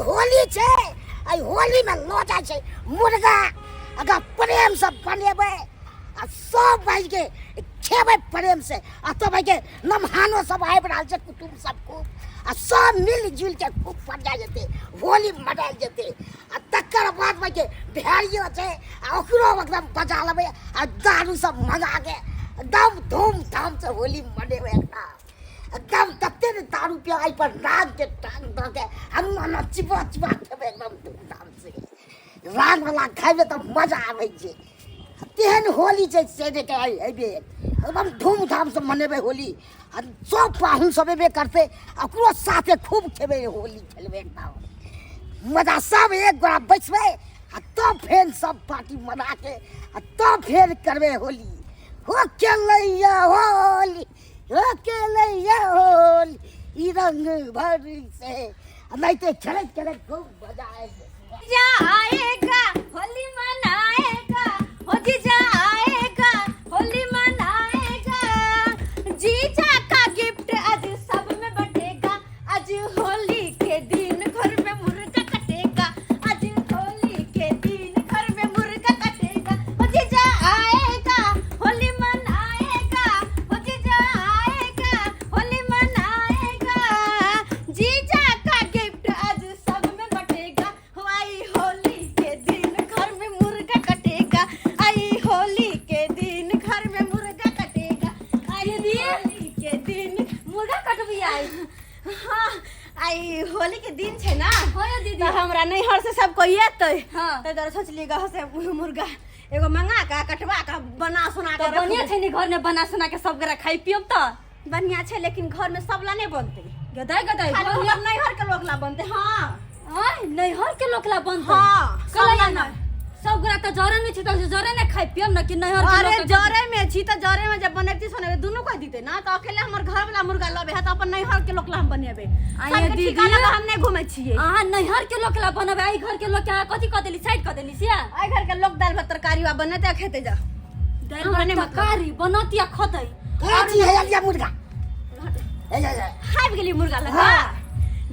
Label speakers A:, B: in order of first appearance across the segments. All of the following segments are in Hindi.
A: होली छे आई होली में लो जाय छे मुर्गा अगर प्रेम से बनेबे आ सब भाई के खेबे प्रेम से आ तो भाई के नमहानो सब आबि रहल छे कुटुम सब खूब आ सब मिल जुल के खूब पड़जा जेते होली मनायल जेते आ तकर बाद भाई के भेड़ियो छे आ ओकरो एकदम बजा लेबे आ दारू सब मंगा के एकदम धूमधाम से होली मनेबे एकदम तत्ते दारू पियाई पर राग के टांग द के हम चिपा चिपा खेबे एकदम धूमधाम से राग वाला खाइबे तो मजा आवे छे तेहन होली छे से जे के आइबे एकदम धूमधाम से मनेबे होली आ सब पाहुन सब एबे करते ओकरो साथे खूब खेबे होली खेलबे एकदम मजा सब एक गोरा बैठबे आ तब फेर सब पार्टी मना के आ तब फेर करबे होली हो केलैया होली हो केलैया होली ई रंग भरी से नहीं तो खेलत खेलत खूब मजा
B: आएगा होली मनाएगा हो जीजा आएगा होली मनाएगा जीजा का गिफ्ट आज सब में बटेगा आज होली के दिन घर में मुर्गा कटेगा आज होली के दिन घर में मुर्गा कटेगा हो जीजा आएगा होली मनाएगा हो जीजा आएगा होली मनाएगा जीजा का गिफ्ट आज सब में बटेगा हो आई होली के दिन घर में मुर्गा कटेगा आई होली के दिन घर में मुर्गा कटेगा आई होली के दिन मुर्गा कटबी आई हाँ आई होली के दिन छे ना हो दीदी तो हमरा नैहर से सब कोई एतै हां त दर सोचली गह से मुर्गा एगो मंगा का कटवा का बना सुना के बढ़िया छै नी घर में बना सुना के सब गरा खाई पियब त बढ़िया छै लेकिन घर में सब ला नहीं बनते गदाई गदाई हम नैहर के लोग ला बनते हां ओए नैहर के लोकला बंद हां कलया ना सब गरा त जरे में छी त जरे ने खाइ पियम न कि नैहर के लोग अरे जरे में छी त जरे में जब बनैती सने दुनु कोई दिते ना त अकेले हमर घर वाला मुर्गा लबे है त अपन नैहर के लोकला हम बनेबे आये दीदी हम नहीं घुमै छिए हां नैहर के लोकला बनबे आई घर के लोग के कथि क देली साइड क देली सिया आई घर के लोग दाल भात तरकारी वा बनते खेते जा दाल बने तरकारी बनतिया खतै
A: कथि है या मुर्गा
B: हाइब गेली मुर्गा लगा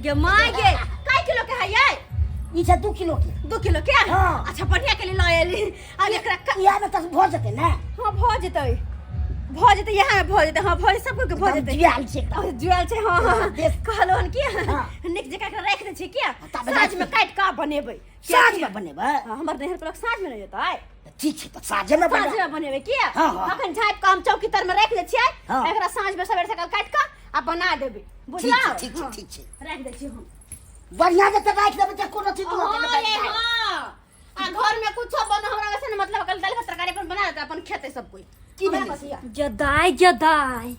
B: गे माय गे काय किलो के है ये
A: ई छै 2 किलो के
B: 2 किलो के
A: हां
B: अच्छा बढ़िया के लिए लाएली अब एकरा
A: या में तक भ जते ना
B: हां भ जते यहां भ जते हां भ सब के भ जते
A: जुआल छै
B: जुआल छै हां कहलो हन की निक जका के रख दे छै क्या साँझ में काट का बनेबै
A: साँझ में बनेबै
B: हमर नहर पर साँझ में नहीं जेतै
A: ठीक छै त साँझ में
B: बनेबै क्या अखन झाप का हम चौकी तर में रख दे छियै एकरा साँझ में सवेर सकाल काट का आ बना देबै बुझला
A: ठीक छै
B: रख दे छी हम
A: बढ़िया से त राख देबै त कोनो चीज
B: हां आ घर में कुछ बन हमरा वैसे मतलब कल दाल भात तरकारी अपन बना देता अपन खेते सब कोई
A: की बने
B: जदाई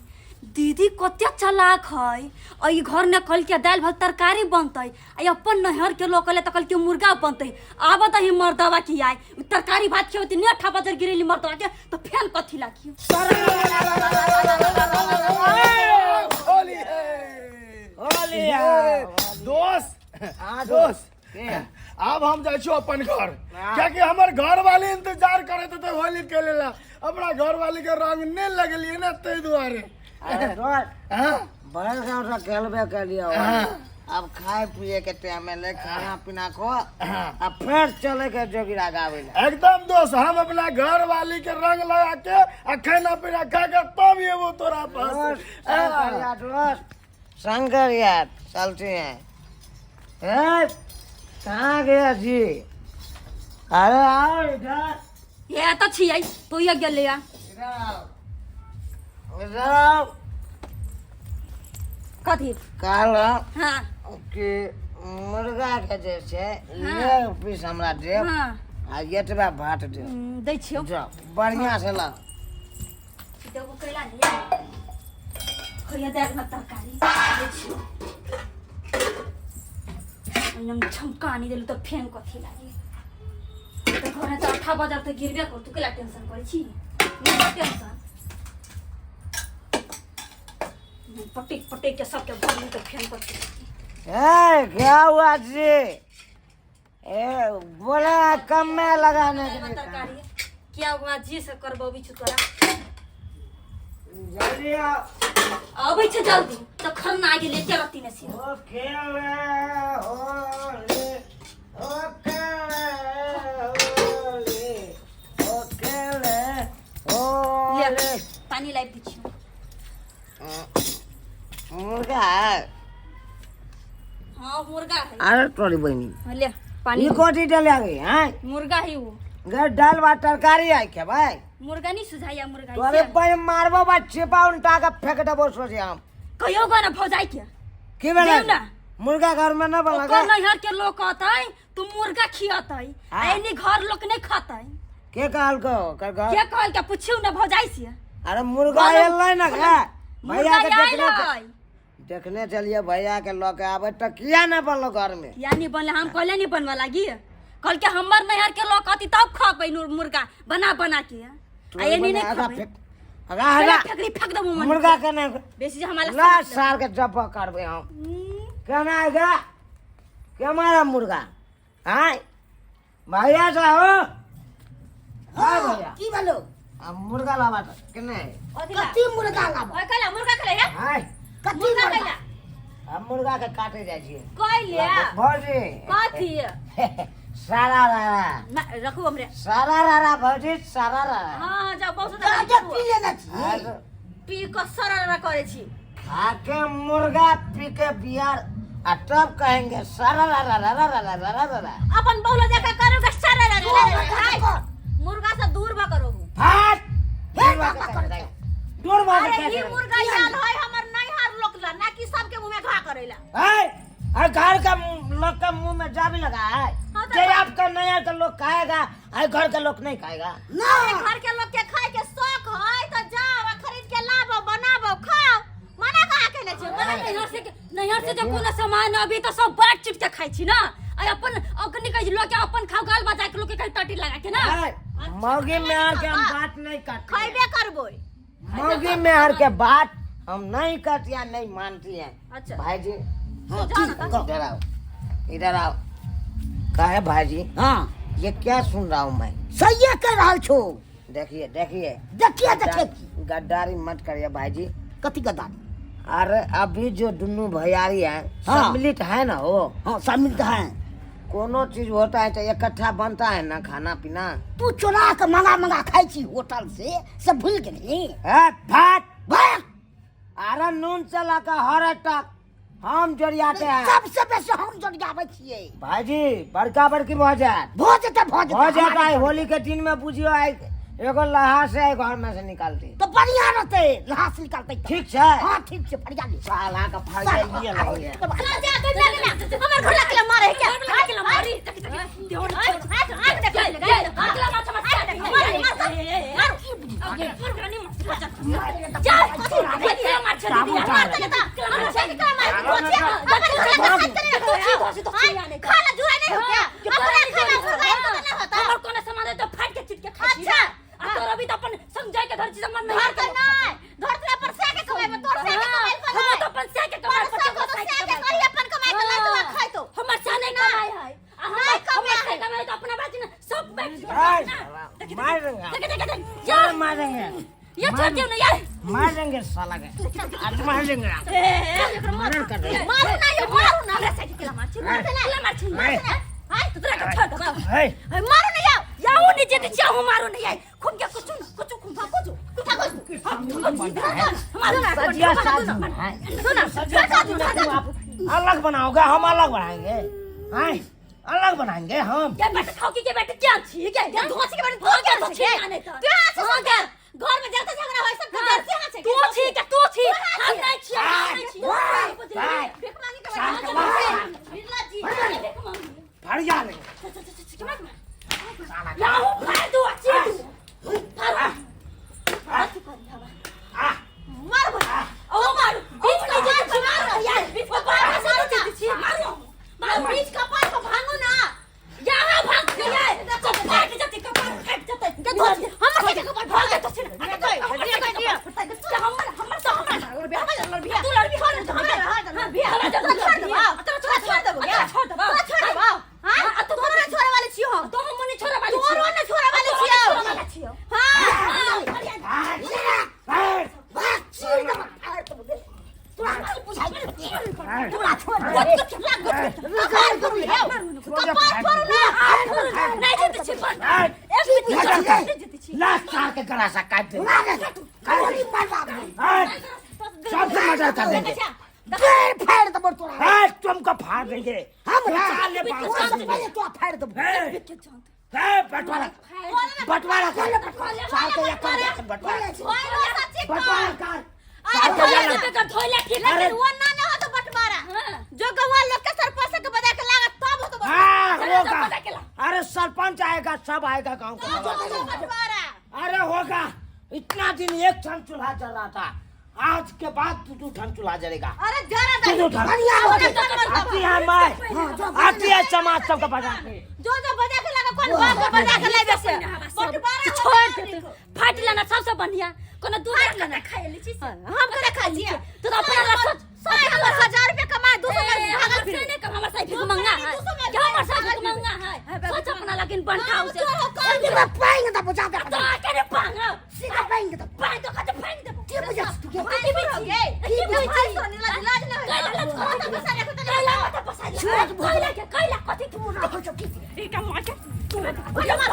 B: दीदी कते चालाक है ई घर में कल के दाल भात तरकारी बनतै आ अपन नहर के लोग ले त कल के मुर्गा बनतै आब त ही मर्दवा की आइ तरकारी भात खेवती ने ठा बजर गिरेली मर्दवा के तो फेन कथि लागी
C: होली दोस्त अब हम जाय छो अपन घर क्या कि हमर घर वाले इंतजार करे तो होली के लेला अपना घर वाली के रंग नहीं लगलिए ना ते दुआरे
D: बड़े से खेलबे के लिए अब खाए पिए के टाइम में खाना पीना को अब फिर चले के जोगिरा गावे
C: एकदम दोस्त हम अपना घर वाली के रंग लगा के खाना पीना खा के तब ये वो तोरा पास
D: दोस्त शंकर यार चलते हैं कहाँ गया जी अरे आओ इधर
B: ये त छियै तो ये गेले या
D: इधर
B: कथि
D: काल
B: हां
D: कि मुर्गा के जे छै ले पीस हमरा देब
B: हां
D: आ एतबा भात देब
B: दै छियो
D: जाओ बढ़िया से ला
B: देखो कैला नहीं खइया दाल भात तरकारी दै छियो नम छमकानी देलु त फेन कथि लागि त घरे त 8 बजे त गिरबे कर तू केला टेंशन करै छी नहीं टेंशन पटिक पटिक के सबके भरलू त फेन कथि
D: ए क्या हुआ जी ए बोला कम में लगाने के लिए
B: तरकारी क्या हुआ जी से करबोबी छु तोरा
D: जल्दी आओ
B: अबै छ जल्दी त खरना गेले के रति ने से
D: ओ खेल हो
B: मुर्गा है
D: अरे तोरी बहनी
B: ले पानी
D: ये कोठी डले आ गई हैं
B: मुर्गा ही वो
D: घर दाल भात तरकारी आई क्या भाई
B: मुर्गा नहीं सुझाया मुर्गा
D: तोरे पे मारबो बा छिपा उल्टा के फेंक देबो सोचे हम
B: कहियो गाना भौजाई क्या
D: की बेला
B: देव ना।
D: मुर्गा घर में न बना
B: ओकर नैहर के लोग कहतै तू मुर्गा खियातै
D: हाँ।
B: एनी घर लोग नहीं खातै
D: के कहल को कर घर
B: के कहल के पूछियो ना भौजाई से
D: अरे मुर्गा एलै ना खा भैया
B: मुर्गा
D: के
B: आइल
D: देखने
B: है
D: देखने चलिए भैया के लोग के आवे तो किया ना बनलो घर में
B: या नहीं बनले हम कहले नहीं बनवा लागी कल के हमर नैहर के लोग कहती तब खाबै मुर्गा बना बना के आ एनी नहीं खाबै
D: अगा हगा
B: फेकड़ी फेंक दबो मन
D: मुर्गा के ने
B: बेसी जे हमारा
D: ला साल के जब करबे हम केना आएगा के हमारा मुर्गा हाय भैया जा हो हां भैया
A: की बोलो
D: अब मुर्गा लावा तो केने
A: कति मुर्गा लाबो
B: ओए कला मुर्गा खले रे
D: हाय
A: कति
B: मुर्गा
A: मुर्गा
B: कला
D: अब मुर्गा के काटे जाय छी
B: कहले
D: भौजी
B: कथी
D: सारा रारा
B: रखू हमरे
D: सारा रारा भौजी सारा रारा
B: हां जाओ बहुत
A: गाजा पी लेना छी
D: आज
B: पी क सररा करे छी
D: खाके मुर्गा पी के बिहार आ तब कहेंगे सारा रारा रारा रारा रारा रारा
B: अपन बहुला देखा करोगे सररा मुर्गा से दूर भा करो
D: फाट दूर मार
B: अरे
D: के
B: ई मुर्गा याद है हमर नैहर लोकला ना कि सबके मुंह में घा करेला
D: है और घर का लोग का मुंह में जाबी लगा है
B: हाँ तो
D: जे आपका नया का लोग खाएगा और घर का लोग नहीं खाएगा
A: ना
B: घर के लोग के खाए के शौक है तो जाओ खरीद के लाबो बनाबो खाओ मना कहा के ने छै मना नैहर से जब कोनो सामान अभी तो सब बाट चिट के खाइ छी ना आ अपन अकनी कह लोग के अपन खाओ गाल बजा के लोग के टटी लगा के ना
D: मौगी में आर के हम बात नहीं करते
B: खइबे करबो
D: मौगी में आर के बात हम नहीं करती या नहीं मानती हैं
B: अच्छा
D: भाई जी
A: हां
B: जाओ ना,
A: ठीक
D: इधर आओ इधर आओ कहे भाई जी
A: हां
D: ये क्या सुन रहा हूँ मैं
A: सही कह रहल छो
D: देखिए देखिए
A: देखिए देखिए
D: गद्दारी मत करिए भाई जी
A: कति गदान
D: अरे अभी जो दुनू भैयारी है
A: हाँ।
D: सम्मिलित है ना वो
A: हां शामिल है
D: कोनो चीज होता है तो इकट्ठा बनता है ना खाना पीना
A: तू चुरा के मंगा खाई छी होटल से सब भूल गेली
D: है भात
A: भाग
D: अरे नून चला का हर तक हम जोड़ियाते हैं
A: सबसे बेसी हम जोड़ियाबै छियै
D: भाई जी बड़का बड़की भोज जाता है होली के दिन में बुझियो एगो लहा से घर में से निकालती
A: तो बढ़िया रहते लहास निकालते
D: ठीक है
A: हां ठीक छै बढ़िया ली
D: साला का फल जाइए लगी है
B: हमर घर के मारे है क्या घर के मारी देवर हाथ देख अगला माछ खाना जुआ नहीं हो क्या अपने खाना होता और कोन सामान तो फाट के चिट के खा अच्छा तो अभी तो अपन समझाई के धरती सम्मान नहीं धरती नहीं धरती पर से के कमाई में तोर से के कमाई पर हम तो अपन से के कमाई पर तो से के करी अपन कमाई कर तो खाई तो हमर से नहीं कमाई है नहीं कमाई तो अपना बाजी सब बैठ
D: मार देंगे
B: यार
D: मारेंगे
B: ये छोड़ दियो ना यार
D: मार देंगे साला के आज मार देंगे मर्डर कर देंगे
B: मारो ना ये मारो ना ऐसे के मार हाय तो तेरा छोड़ दो
D: है
B: मारो ना याओ नीचे तो चाहू मारो ना यार खूब क्या कुछ हमारा
D: सजिया साधु है अलग बनाओगे हम अलग बनाएंगे हैं अलग बनाएंगे हम
B: क्या बेटा खाओगी के बेटा क्या छी क्या या धोसी के बेटा धो क्या तो छी क्या से हो गया घर में जाता झगड़ा होय सब घर से हां तू छी क्या तू छी हम नहीं छी देख मांगी के बेटा बिरला जी देख मांगी
D: फड़ जा ले
B: याओ फाड़ दो अच्छी मार ओ मार बीच में जा मारो यार बीच में पार से छी मारो मारो बीच का पार को भागो ना यहाँ भाग गया तो फाट जाते कपार फाट जाते हम के कपार भाग जाते से हम तो हम लड़बिया तू लड़बी हो ना हम लड़बिया छोड़ दो क्या छोड़ दो हां तू दोनों छोरे वाले छियो तो हम नहीं छोरे वाले छियो दोनों ने छोरे वाले छियो हां
D: के गलासा काट दे सबसे मर्डर कर देंगे
A: फाड़ दबो तोरा
D: तुमको फाड़ देंगे
A: हमरा
D: चाल ले पाँच
A: वो सब पहले तो फाड़ दो
D: बंटवारा बंटवारा कर साल के एक कर बंटवारा बंटवारा कर अरे सरपंच आएगा सब आएगा गांव का अरे होगा इतना दिन एक ठन चूल्हा जल रहा था आज के बाद दो ठन चूल्हा जलेगा आती है मैं आती है समाज सबका बजा के
B: जो बजा के लगा कौन बाप बजा के ले जैसे छोड़ दे फाट लेना सबसे बढ़िया कोनो दूध लेना खाए लीची हम करे खा लिया तो अपना ला सोच 1000 रुपया कमाए 200 में भागल फिर नहीं कम हमर साइकिल को महंगा है क्या हमर साइकिल को महंगा है सोच अपना लेकिन बनठाओ से
A: मैं पाएंगे तो बचा दे
B: तो करे पांगा
A: सीधा पाएंगे तो
B: पाए तो कते फाइन दे
A: के बजा
B: की भी गए की भी भाई सोनी लाज नहीं कैला तो बसा रे तो कैला तो बसा रे कैला कथि तू ना हो चुकी ई का मार बोला मार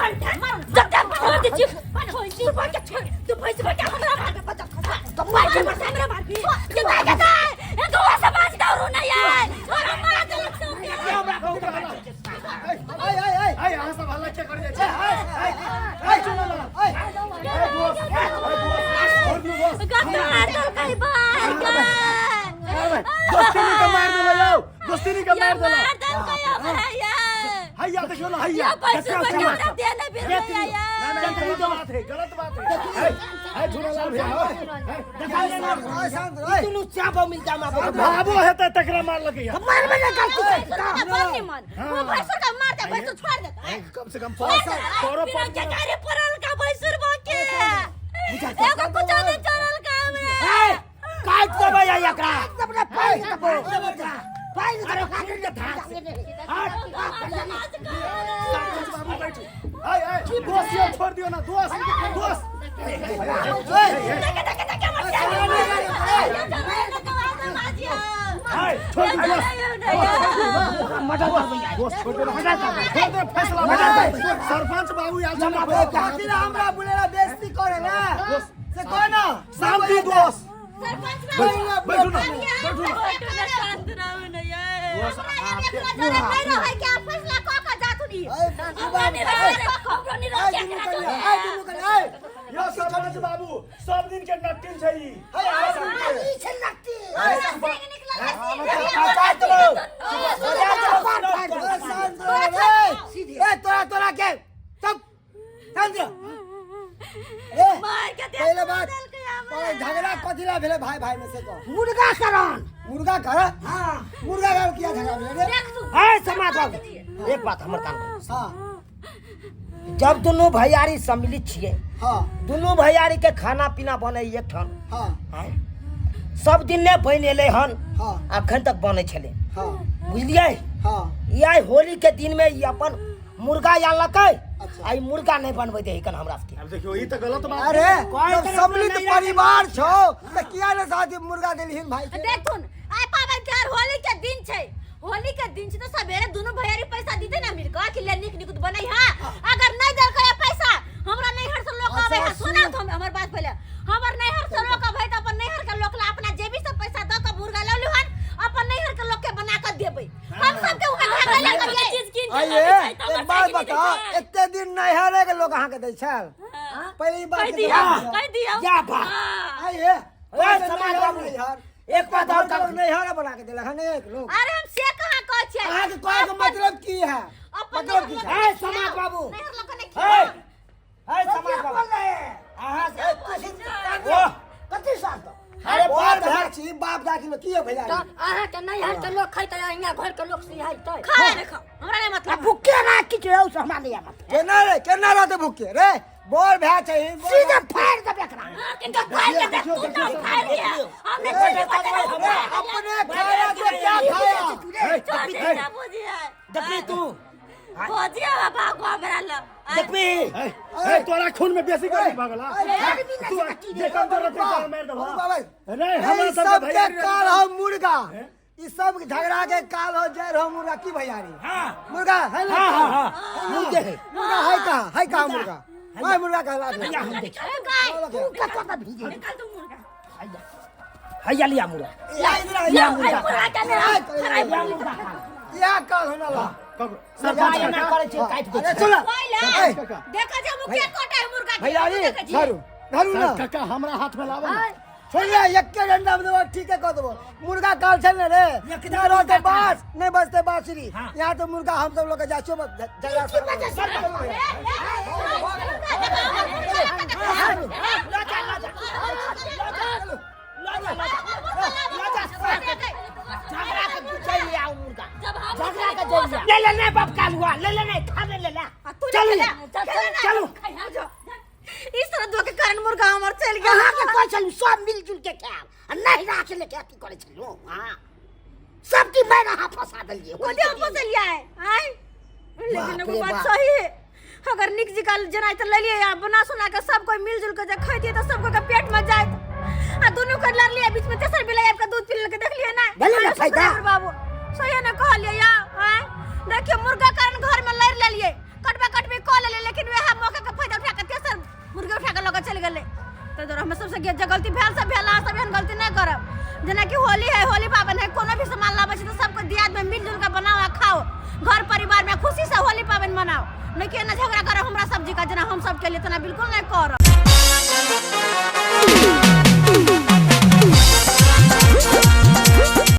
B: जब तक छोड़ दे चिप छोड़ दी बात छोड़ तू पैसे बचा हमरा भाग बचा तो मार के हमरा भाग ये भाग जा ए तो समाज का रो नहीं है और हमारा गलत हो गया
C: आई यहाँ सब हल्ला क्या कर दे आई चलो
B: कहीं बाहर
C: दोस्ती नहीं का मार दो लो दोस्ती नहीं का मार दो हैया देखो ना हैया गलत बात है झूला लाल भैया
D: तू चाबो मिलता मां
C: भाबो है त तकरा मार लगे
A: मार में गलती
B: वो भैंसुर का मारता है भैंसुर छोड़ देता
C: कम से कम 500
B: क्या करे परल का भैंसुर बोके एगो कुछ नहीं चलल काम रे
D: काट दे भैया एकरा
A: अपना पाएंगे तो पाएंगे
D: अरे काट दे धास
C: दोस्त ये छोड़ दियो ना दोस्त छोड़ दो दोस्त छोड़ दो फैसला सरपंच बाबू
D: हमरा बोलेला बेइज्जती करे ना से कोई ना
C: शांति दोस्त
B: सरपंच
C: बैठो ना
B: शांत रहो ना यार हमरा है क्या फैसला को का जात नहीं
C: यो सरपंच बाबू सब दिन के नट्टिन छै ई
D: तोरा के चुप समझ
B: पहले बात
D: झगड़ा कथिला भेले भाई भाई में से को
A: मुर्गा करन
D: मुर्गा घर हां मुर्गा घर किया झगड़ा भेले है समाज बाबू एक बात हमर कान कर हां जब दोनों भैयारी सम्मिलित छिए हां दोनों भैयारी के खाना पीना बने एक ठान हां सब दिन ने बन एले हन हां अखन तक बने छले हां बुझलिए हां ई होली के दिन में ई अपन मुर्गा या लकै आई मुर्गा नहीं बनबै दे कन हमरा के
C: अब देखियो ई त गलत बात
D: अरे जब सम्मिलित परिवार छौ त किया ने साथी मुर्गा देलिहिन भाई के
B: देखुन आइ पावन के होली के दिन छै होली के दिन छै त सबेरे दोनों भैयारी पैसा दीते ना मिलका कि ले निक निक बनै हा अगर नहीं देलकै पैसा हमरा नैहर से लोक आबै है सुना तो हमर बात पहले हमर नैहर से लोक आबै त अपन नैहर के लोक ला अपना जेबी से पैसा द के मुर्गा ल लिहन अपन नैहर के लोक के बना के देबै हम सब के उहे भागले के चीज किन
D: आइए एक बात बता एते दिन नैहरे के लोग अहाँ के दै छल पहले ई बात
B: कह दिया
D: या बा आइए ओए समाज बाबू यार एक बात और कर नैहरे बना के देला हन एक लोग
B: अरे हम से कहां कहै छै
D: अहाँ के कहै के मतलब की है मतलब की है समाज बाबू
B: नैहर लोक ने
D: है समाज बाबू अहाँ से ओ
A: कथि साथ
D: अरे बाप भाई छी बाप दादी में कियो भैया
A: अहाँ के नैहर के लोग खैते यहाँ घर के लोग सिहाइते
B: खा रे खा हमरा नहीं मतलब
A: भूखे ना किछ रहौ से हमरा नहीं मत
D: केना रहते भूखे रे बोल भै छै
A: सीधे फाड़ दे एकरा
B: किनका फाड़ के दे तू ना फाड़ के हमने
D: अपने खाया तो क्या खाया
B: ना बुझिया
D: देखी तू
B: बुझिया बाबा को हमरा ल
D: देखी
C: ए तोरा खून में बेसी कर भागला तू जे काम कर रहे मार दबा अरे हमरा सब
D: के काल हो मुर्गा ई सब झगड़ा के काल हो जय हो मुर्गा की भैयारी हां मुर्गा है ना हां मुर्गा है का मुर्गा मैं मुर्गा कहला दे
A: हम देख तू कत भीजे
B: निकल तू मुर्गा
D: हैया लिया मुर्गा
A: या मुर्गा
B: मुर्गा के ले
A: या मुर्गा
D: क्या काल होना ला
C: सरपंच
D: ना करे छे काट दे
A: सुन
B: पहले देखा जा मुखिया कोटा है मुर्गा के
A: भैयारी
B: देखा जी।
A: धरू धरू ना
C: काका हमरा हाथ में लावे ना
A: छोड़िया एक के डंडा में देबो ठीक है कह देबो मुर्गा काल छल रे ना रोते बास नहीं बजते बांसुरी यहाँ तो मुर्गा हम सब लोग के जाचो जगह
D: ले ले ले बाप काल हुआ ले ले नहीं खा ले ले
B: चलो इस तरह दो के कारण मुर्गा हमर चल गया
A: कहाँ के कोई चलू सब मिलजुल के खाओ नहीं राख ले क्या की करे चलू हां सब की मैं रहा फंसा दलिए
B: कोटे हम फंस लिया है आय लेकिन वो बात सही है अगर निक जी का जना त ले लिए या बना सुना के सब कोई मिलजुल के जे खैती त सबको के पेट में जाए आ दोनों कर लड़ लिया बीच में तेसर बिलाई आपका दूध पी के देख लिए ना
A: भले ना फायदा
B: बाबू सही ना कह लिया या आय देखिए मुर्गा कारण घर में लड़ ले लिए कटबे कॉल ले लेकिन वह मौका का फायदा उठा के तेसर मुर्गा उठा के लगा चल गए तो जरा हम सबसे गलती भेल सब भेला सब एहन गलती नहीं करब जना कि होली है होली पावन है कोनो भी सामान लाबे छै तो सबको दियाद में मिलजुल के बनाओ आ खाओ घर परिवार में खुशी से होली पावन मनाओ नहीं के ना झगड़ा करो हमरा सब्जी का जना हम सब के लिए तना बिल्कुल नहीं करब।